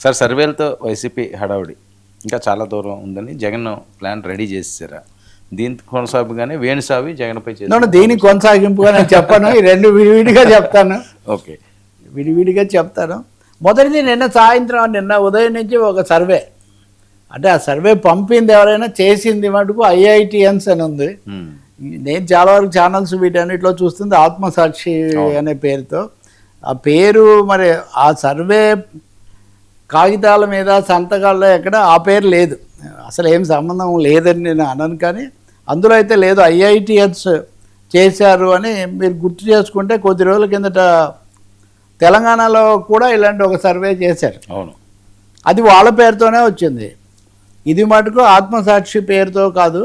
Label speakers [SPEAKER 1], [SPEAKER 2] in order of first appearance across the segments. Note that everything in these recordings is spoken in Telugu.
[SPEAKER 1] సార్ సర్వేలతో వైసీపీ హడావుడి ఇంకా చాలా దూరం ఉందని జగన్ ప్లాన్ రెడీ చేసేసారా? దీనికి కొనసాగుగానే వేణుస్వామి జగన్పై చేసి
[SPEAKER 2] దీనికి కొనసాగింపుగా నేను చెప్పాను, ఈ రెండు విడివిడిగా చెప్తాను.
[SPEAKER 1] ఓకే,
[SPEAKER 2] విడివిడిగా చెప్తాను. మొదటిది నిన్న ఉదయం నుంచి ఒక సర్వే, అంటే ఆ సర్వే పంపింది ఎవరైనా, చేసింది మటుకు IITians అని ఉంది. నేను చాలా వరకు ఛానల్స్ వీటన్నిటిలో చూస్తుంది ఆత్మసాక్షి అనే పేరుతో. ఆ పేరు మరి ఆ సర్వే కాగితాల మీద సంతకాల్లో ఎక్కడ ఆ పేరు లేదు, అసలు ఏం సంబంధం లేదని నేను అనను. కానీ అందులో అయితే లేదు, IITians చేశారు అని. మీరు గుర్తు చేసుకుంటే కొద్ది రోజుల కిందట తెలంగాణలో కూడా ఇలాంటి ఒక సర్వే చేశారు.
[SPEAKER 1] అవును,
[SPEAKER 2] అది వాళ్ళ పేరుతోనే వచ్చింది. ఇది మటుకు ఆత్మసాక్షి పేరుతో కాదు,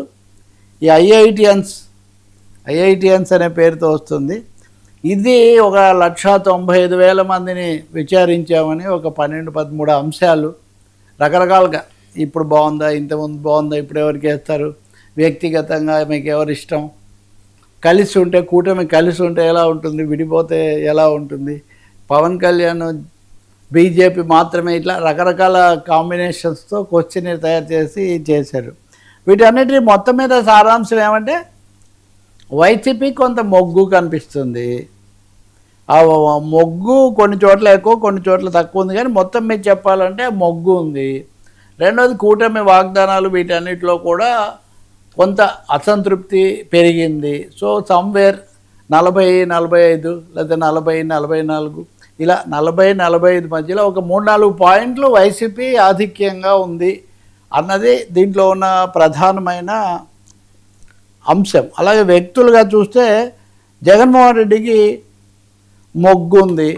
[SPEAKER 2] ఈ IITians అనే పేరుతో వస్తుంది. ఇది 1,95,000 మందిని విచారించామని, ఒక 12-13 అంశాలు రకరకాలుగా, ఇప్పుడు బాగుందా, ఇంతకుముందు బాగుందా, ఇప్పుడు ఎవరికి వేస్తారు, వ్యక్తిగతంగా మీకు ఎవరు ఇష్టం, కలిసి ఉంటే కూటమి కలిసి ఉంటే ఎలా ఉంటుంది, విడిపోతే ఎలా ఉంటుంది, పవన్ కళ్యాణ్ బీజేపీ మాత్రమే, ఇట్లా రకరకాల కాంబినేషన్స్తో క్వశ్చన్ తయారు చేసి చేశారు. వీటన్నిటి మొత్తం మీద సారాంశం ఏమంటే, వైసీపీ కొంత మొగ్గు కనిపిస్తుంది. ఆ మొగ్గు కొన్ని చోట్ల ఎక్కువ, కొన్ని చోట్ల తక్కువ ఉంది, కానీ మొత్తం మీద చెప్పాలంటే మొగ్గు ఉంది. రెండోది కూటమి వాగ్దానాలు, వీటన్నిటిలో కూడా కొంత అసంతృప్తి పెరిగింది. సో సమ్వేర్ 40-45 లేదా 40-44 ఇలా 40-45 మధ్యలో ఒక 3-4 పాయింట్లు వైసీపీ ఆధిక్యంగా ఉంది అన్నది దీంట్లో ఉన్న ప్రధానమైన అంశం. అలాగే వ్యక్తులుగా చూస్తే జగన్మోహన్ రెడ్డికి మొగ్గు ఉంది.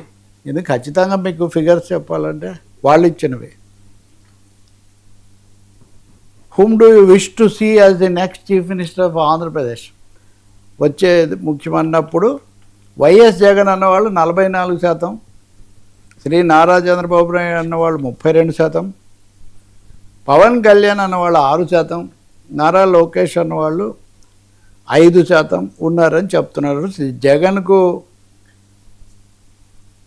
[SPEAKER 2] ఇది ఖచ్చితంగా మీకు ఫిగర్స్ చెప్పాలంటే వాళ్ళు ఇచ్చినవి. whom do you wish to see as the next chief minister of Andhra Pradesh? వచ్చే ముఖ్యమన్నప్పుడు వైఎస్ జగన్ అన్నవాళ్ళు 44%, శ్రీ నారా చంద్రబాబు నాయుడు అన్నవాళ్ళు 32%, పవన్ కళ్యాణ్ అన్నవాళ్ళు 6%, నారా లోకేష్ అన్నవాళ్ళు 5% ఉన్నారని చెప్తున్నారు. జగన్కు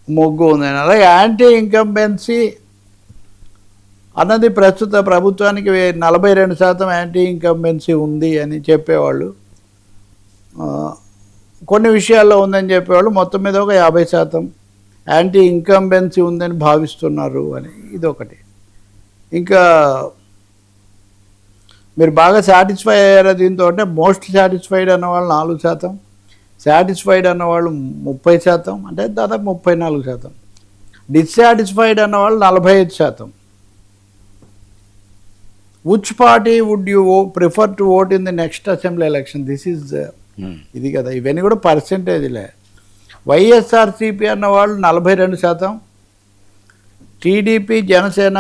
[SPEAKER 2] మొగ్గు ఉందని. అలాగే యాంటీ ఇన్కంబెన్సీ అన్నది ప్రస్తుత ప్రభుత్వానికి 42% యాంటీ ఇన్కంబెన్సీ ఉంది అని చెప్పేవాళ్ళు, కొన్ని విషయాల్లో ఉందని చెప్పేవాళ్ళు. మొత్తం మీద ఒక 50% యాంటీ ఇన్కంబెన్సీ ఉందని భావిస్తున్నారు అని, ఇదొకటి. ఇంకా మీరు బాగా సాటిస్ఫై అయ్యారా దీంతో అంటే, మోస్ట్ సాటిస్ఫైడ్ అన్నవాళ్ళు 4%, సాటిస్ఫైడ్ అన్నవాళ్ళు 30%, అంటే దాదాపు 34%, డిస్సాటిస్ఫైడ్ అన్నవాళ్ళు 45%. Which party would you prefer to vote in the next assembly election? This is ఇది కదా, ఇవన్నీ కూడా పర్సెంటేజ్లే. వైఎస్ఆర్సీపీ అన్నవాళ్ళు 42%, టీడీపీ జనసేన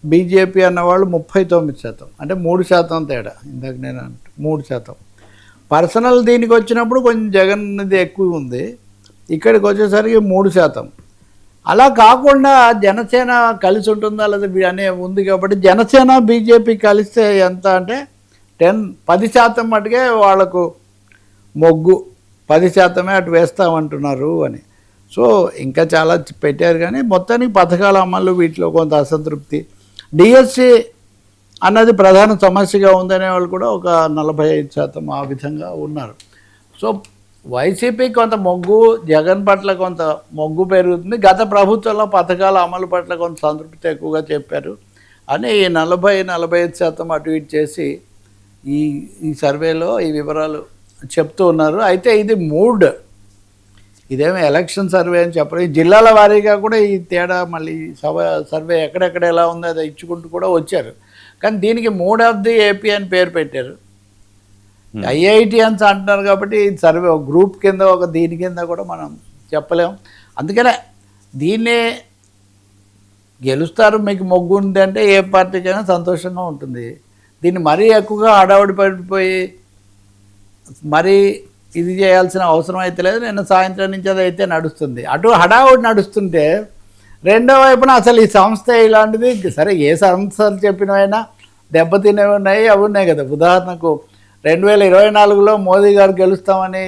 [SPEAKER 2] బీజేపీ అన్నవాళ్ళు 39%, అంటే 3% తేడా. ఇందాక నేను 3%. పర్సనల్ దీనికి వచ్చినప్పుడు కొంచెం జగన్ది ఎక్కువ ఉంది, ఇక్కడికి వచ్చేసరికి 3%. అలా కాకుండా జనసేన కలిసి ఉంటుందా లేదా అనే ఉంది కాబట్టి, జనసేన బీజేపీ కలిస్తే ఎంత అంటే 10% మటుకే వాళ్లకు మొగ్గు, 10% అటు వేస్తామంటున్నారు అని. సో ఇంకా చాలా పెట్టారు, కానీ మొత్తానికి పథకాల అమలు వీటిలో కొంత అసంతృప్తి. డిఎస్సి అన్నది ప్రధాన సమస్యగా ఉందనే వాళ్ళు కూడా ఒక 45% ఆ విధంగా ఉన్నారు. సో వైసీపీ కొంత మొగ్గు, జగన్ పట్ల కొంత మొగ్గు పెరుగుతుంది. గత ప్రభుత్వంలో పథకాల అమలు పట్ల కొంత సంతృప్తి ఎక్కువగా చెప్పారు అని 40-45% అటు ఇటు చేసి ఈ సర్వేలో ఈ వివరాలు చెప్తూ ఉన్నారు. అయితే ఇది మూడ్, ఇదేమో ఎలక్షన్ సర్వే అని చెప్పరు. ఈ జిల్లాల వారీగా కూడా ఈ తేడా, మళ్ళీ సర్వే ఎక్కడెక్కడ ఎలా ఉందో అది ఇచ్చుకుంటూ కూడా వచ్చారు. కానీ దీనికి మూడ్ ఆఫ్ ది ఏపీ అని పేరు పెట్టారు. IITians అంటున్నారు కాబట్టి సర్వే ఒక గ్రూప్ కింద, ఒక దీని కింద కూడా మనం చెప్పలేం. అందుకనే దీన్నే గెలుస్తారు, మీకు మొగ్గు ఉంది అంటే ఏ పార్టీకైనా సంతోషంగా ఉంటుంది. దీన్ని మరీ ఎక్కువగా హడావుడి పడిపోయి మరీ ఇది చేయాల్సిన అవసరం అయితే లేదు. నిన్న సాయంత్రం నుంచి అది అయితే నడుస్తుంది. అటు హడావుడి నడుస్తుంటే రెండో వైపున అసలు ఈ సంస్థ ఇలాంటిది, సరే ఏ సంస్థలు చెప్పినవైనా దెబ్బతినేవి ఉన్నాయి, అవి ఉన్నాయి కదా. ఉదాహరణకు 2024లో మోదీ గారు గెలుస్తామని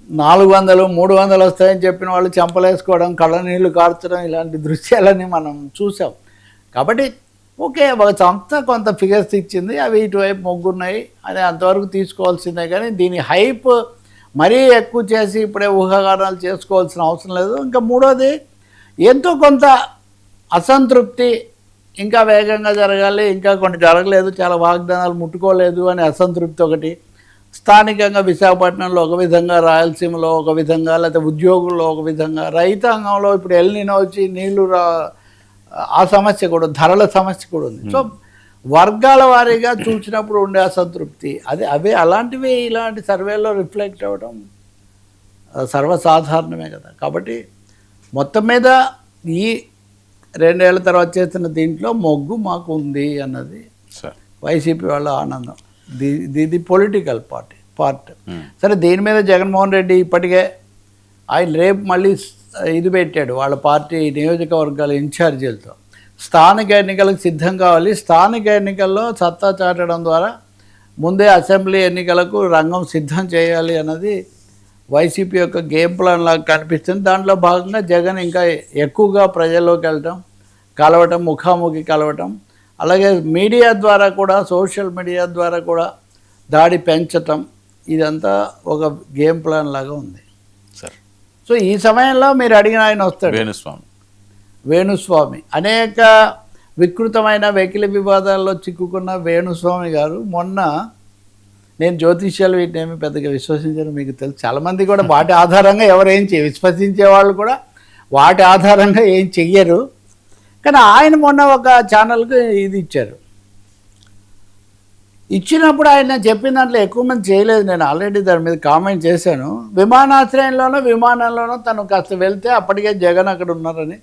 [SPEAKER 2] 400 300 వస్తాయని చెప్పిన వాళ్ళు చెంపలేసుకోవడం, కళ్ళ నీళ్లు కార్చడం, ఇలాంటి దృశ్యాలని మనం చూసాం. కాబట్టి ఓకే, ఒక సంస్థ కొంత ఫిగర్స్ ఇచ్చింది, అవి ఇటువైపు మొగ్గున్నాయి అని అంతవరకు తీసుకోవాల్సిందే. కానీ దీని హైప్ మరీ ఎక్కువ చేసి ఇప్పుడే ఊహాగానాలు చేసుకోవాల్సిన అవసరం లేదు. ఇంకా మూడోది, ఎంతో కొంత అసంతృప్తి, ఇంకా వేగంగా జరగాలి, ఇంకా కొన్ని జరగలేదు, చాలా వాగ్దానాలు ముట్టుకోలేదు అని అసంతృప్తి ఒకటి. స్థానికంగా విశాఖపట్నంలో ఒక విధంగా, రాయలసీమలో ఒక విధంగా, లేకపోతే ఉద్యోగుల్లో ఒక విధంగా, రైతాంగంలో ఇప్పుడు ఎల్నినో వచ్చి నీళ్లు ఆ సమస్య కూడా, ధరల సమస్య కూడా ఉంది. సో వర్గాల వారీగా చూసినప్పుడు ఉండే అసంతృప్తి అవే అలాంటివి ఇలాంటి సర్వేలో రిఫ్లెక్ట్ అవ్వడం సర్వసాధారణమే కదా. కాబట్టి మొత్తం మీద ఈ 2 ఏళ్ల తర్వాత చేస్తున్న దీంట్లో మొగ్గు మాకు ఉంది అన్నది వైసీపీ వాళ్ళ ఆనందం. ఇది పొలిటికల్ పార్ట్. సరే, దీని మీద జగన్మోహన్ రెడ్డి ఇప్పటికే ఆయన రేపు మళ్ళీ ఇది పెట్టాడు వాళ్ళ పార్టీ నియోజకవర్గాల ఇన్ఛార్జీలతో. స్థానిక ఎన్నికలకు సిద్ధం కావాలి, స్థానిక ఎన్నికల్లో సత్తా చాటడం ద్వారా ముందే అసెంబ్లీ ఎన్నికలకు రంగం సిద్ధం చేయాలి అన్నది వైసీపీ యొక్క గేమ్ ప్లాన్ లాగా కనిపిస్తుంది. దాంట్లో భాగంగా జగన్ ఇంకా ఎక్కువగా ప్రజల్లోకి వెళ్ళటం, కలవటం, ముఖాముఖి కలవటం, అలాగే మీడియా ద్వారా కూడా, సోషల్ మీడియా ద్వారా కూడా దాడి పెంచటం, ఇదంతా ఒక గేమ్ ప్లాన్ లాగా ఉంది.
[SPEAKER 1] సరే,
[SPEAKER 2] సో ఈ సమయంలో మీరు అడిగిన ఆయన వస్తాడు, వేణుస్వామి. అనేక వికృతమైన వెకిలి వివాదాల్లో చిక్కుకున్న వేణుస్వామి గారు మొన్న, నేను జ్యోతిష్యాలు వీటినేమి పెద్దగా విశ్వసించాను, మీకు తెలుసు. చాలామంది కూడా వాటి ఆధారంగా ఎవరేం విశ్వసించే వాళ్ళు కూడా వాటి ఆధారంగా ఏం చెయ్యరు. కానీ ఆయన మొన్న ఒక ఛానల్కి ఇది ఇచ్చారు. ఇచ్చినప్పుడు ఆయన చెప్పిన దాంట్లో ఎక్కువ మంది చేయలేదు. నేను ఆల్రెడీ దాని మీద కామెంట్ చేశాను. విమానంలోనో తను కాస్త వెళ్తే అప్పటికే జగన్ అక్కడ ఉన్నారని,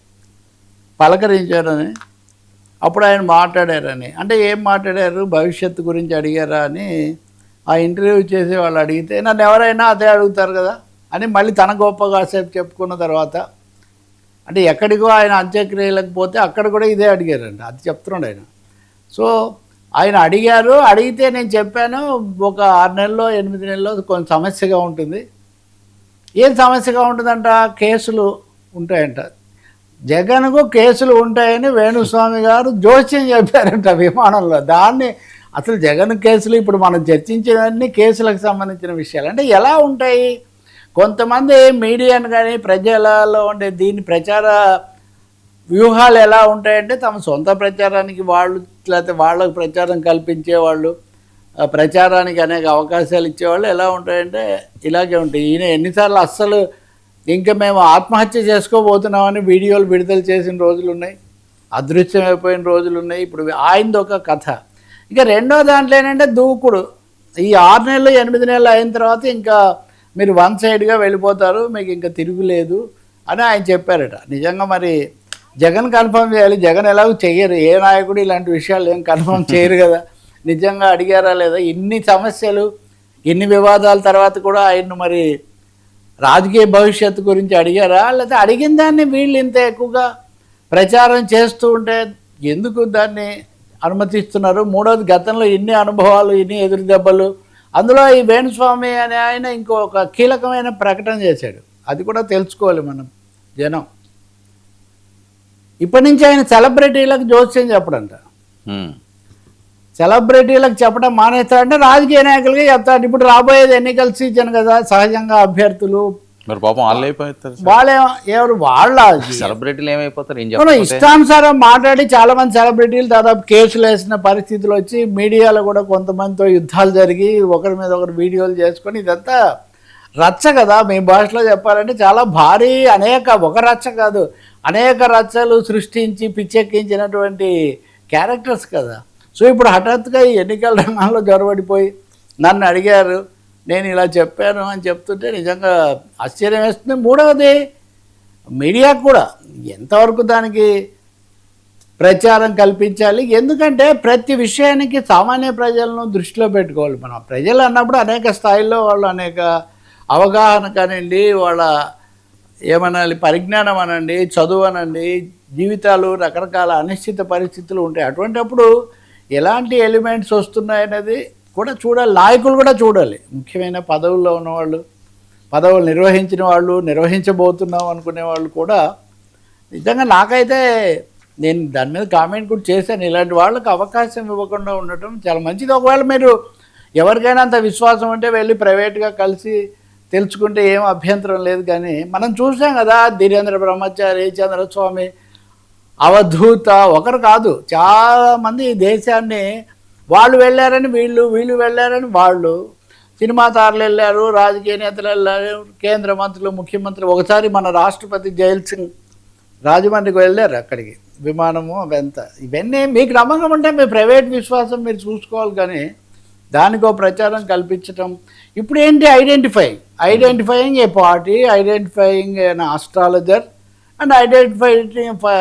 [SPEAKER 2] పలకరించారని, అప్పుడు ఆయన మాట్లాడారని. అంటే ఏం మాట్లాడారు, భవిష్యత్తు గురించి అడిగారా అని ఆ ఇంటర్వ్యూ చేసే వాళ్ళు అడిగితే, నన్ను ఎవరైనా అదే అడుగుతారు కదా అని మళ్ళీ తన గొప్పగా సేపు చెప్పుకున్న తర్వాత, అంటే ఎక్కడికో ఆయన అంత్యక్రియలకు పోతే అక్కడ కూడా ఇదే అడిగారండి, అది చెప్తున్నాడు ఆయన. సో ఆయన అడిగారు, అడిగితే నేను చెప్పాను ఒక 6 నెలల్లో 8 నెలల్లో కొంచెం సమస్యగా ఉంటుంది. ఏం సమస్యగా ఉంటుందంట, కేసులు ఉంటాయంట. జగన్కు కేసులు ఉంటాయని వేణుస్వామి గారు జోస్యం చెప్పారంట విమానంలో. దాన్ని అసలు జగన్ కేసులు ఇప్పుడు మనం చర్చించినవన్నీ కేసులకు సంబంధించిన విషయాలు. అంటే ఎలా ఉంటాయి, కొంతమంది మీడియాను కానీ ప్రజలలో ఉండే దీని ప్రచార వ్యూహాలు ఎలా ఉంటాయంటే, తమ సొంత ప్రచారానికి వాళ్ళు, లేకపోతే వాళ్ళకు ప్రచారం కల్పించేవాళ్ళు, ప్రచారానికి అనేక అవకాశాలు ఇచ్చేవాళ్ళు ఎలా ఉంటాయంటే ఇలాగే ఉంటాయి. ఈయన ఎన్నిసార్లు అస్సలు ఇంకా మేము ఆత్మహత్య చేసుకోబోతున్నామని వీడియోలు విడుదల చేసిన రోజులు ఉన్నాయి, అదృశ్యమైపోయిన రోజులు ఉన్నాయి. ఇప్పుడు ఆయనది ఒక కథ. ఇక రెండో దాంట్లో ఏంటంటే దూకుడు. ఈ 6 నెలలు 8 నెలలు అయిన తర్వాత ఇంకా మీరు వన్ సైడ్గా వెళ్ళిపోతారు, మీకు ఇంకా తిరుగులేదు అని ఆయన చెప్పారట. నిజంగా మరి జగన్ కన్ఫర్మ్ చేయాలి. జగన్ ఎలాగో చెయ్యరు, ఏ నాయకుడు ఇలాంటి విషయాలు ఏం కన్ఫర్మ్ చేయరు కదా. నిజంగా అడిగారా లేదా, ఇన్ని సమస్యలు, ఇన్ని వివాదాల తర్వాత కూడా ఆయన్ను మరి రాజకీయ భవిష్యత్తు గురించి అడిగారా, లేకపోతే అడిగిన దాన్ని వీళ్ళు ఇంత ఎక్కువగా ప్రచారం చేస్తూ ఉంటే ఎందుకు దాన్ని అనుమతిస్తున్నారు? మూడోది, గతంలో ఇన్ని అనుభవాలు, ఇన్ని ఎదురు దెబ్బలు, అందులో ఈ వేణుస్వామి అనే ఆయన ఇంకొక కీలకమైన ప్రకటన చేశాడు. అది కూడా తెలుసుకోవాలి మనం జనం. ఇప్పటి నుంచి ఆయన సెలబ్రిటీలకు జోస్యం చెప్పడంట. సెలబ్రిటీలకు చెప్పడం మానేస్తాడంటే రాజకీయ నాయకులకి చెప్తాడు. ఇప్పుడు రాబోయేది ఎన్నికల సీజన్ కదా, సహజంగా అభ్యర్థులు వాళ్ళే ఎవరు వాళ్ళ
[SPEAKER 1] సెలబ్రిటీలు ఏమైపోతారు,
[SPEAKER 2] ఇష్టానుసారం మాట్లాడి చాలా మంది సెలబ్రిటీలు దాదాపు కేసులు వేసిన పరిస్థితులు వచ్చి, మీడియాలో కూడా కొంతమందితో యుద్ధాలు జరిగి ఒకరి మీద ఒకరు వీడియోలు చేసుకొని, ఇదంతా రచ్చ కదా. మీ భాషలో చెప్పాలంటే చాలా భారీ, ఒక రచ్చ కాదు, అనేక రచ్చలు సృష్టించి పిచ్చెక్కించినటువంటి క్యారెక్టర్స్ కదా. సో ఇప్పుడు హఠాత్తుగా ఈ ఎన్నికల రంగంలో జొరబడిపోయి నన్ను అడిగారు, నేను ఇలా చెప్పాను అని చెప్తుంటే నిజంగా ఆశ్చర్యం వేస్తుంది. మూడవది, మీడియా కూడా ఎంతవరకు దానికి ప్రచారం కల్పించాలి. ఎందుకంటే ప్రతి విషయానికి సామాన్య ప్రజలను దృష్టిలో పెట్టుకోవాలి. మనం ప్రజలు అన్నప్పుడు అనేక స్థాయిల్లో వాళ్ళు అనేక అవగాహన కానివ్వండి, వాళ్ళ ఏమనాలి, పరిజ్ఞానం అనండి, చదువు అనండి, జీవితాలు రకరకాల అనిశ్చిత పరిస్థితులు ఉంటాయి. అటువంటిప్పుడు ఎలాంటి ఎలిమెంట్స్ వస్తున్నాయనేది కూడా చూడాలి. నాయకులు కూడా చూడాలి, ముఖ్యమైన పదవుల్లో ఉన్నవాళ్ళు పదవులు నిర్వహించిన వాళ్ళు, నిర్వహించబోతున్నాం అనుకునే వాళ్ళు కూడా నిజంగా నాకైతే, నేను దాని మీద కామెంట్ కూడా చేశాను, ఇలాంటి వాళ్ళకి అవకాశం ఇవ్వకుండా ఉండటం చాలా మంచిది. ఒకవేళ మీరు ఎవరికైనా అంత విశ్వాసం ఉంటే వెళ్ళి ప్రైవేట్గా కలిసి తెలుసుకుంటే ఏం అభ్యంతరం లేదు. కానీ మనం చూసాం కదా, ధీరేంద్ర బ్రహ్మచారి, చంద్రస్వామి, అవధూత, ఒకరు కాదు చాలామంది ఈ దేశాన్ని వాళ్ళు వెళ్ళారని వీళ్ళు వెళ్ళారని వాళ్ళు, సినిమా తారలు వెళ్ళారు, రాజకీయ నేతలు వెళ్ళారు, కేంద్ర మంత్రులు, ముఖ్యమంత్రి, ఒకసారి మన రాష్ట్రపతి జైల్ సింగ్ రాజమండ్రికి వెళ్ళారు, అక్కడికి విమానము అవంతా. ఇవన్నీ మీకు నమ్మకం ఉంటే మీ ప్రైవేట్ విశ్వాసం మీరు చూసుకోవాలి, కానీ దానికో ప్రచారం కల్పించటం. ఇప్పుడు ఏంటి, identifying A party, identifying an astrologer and identifying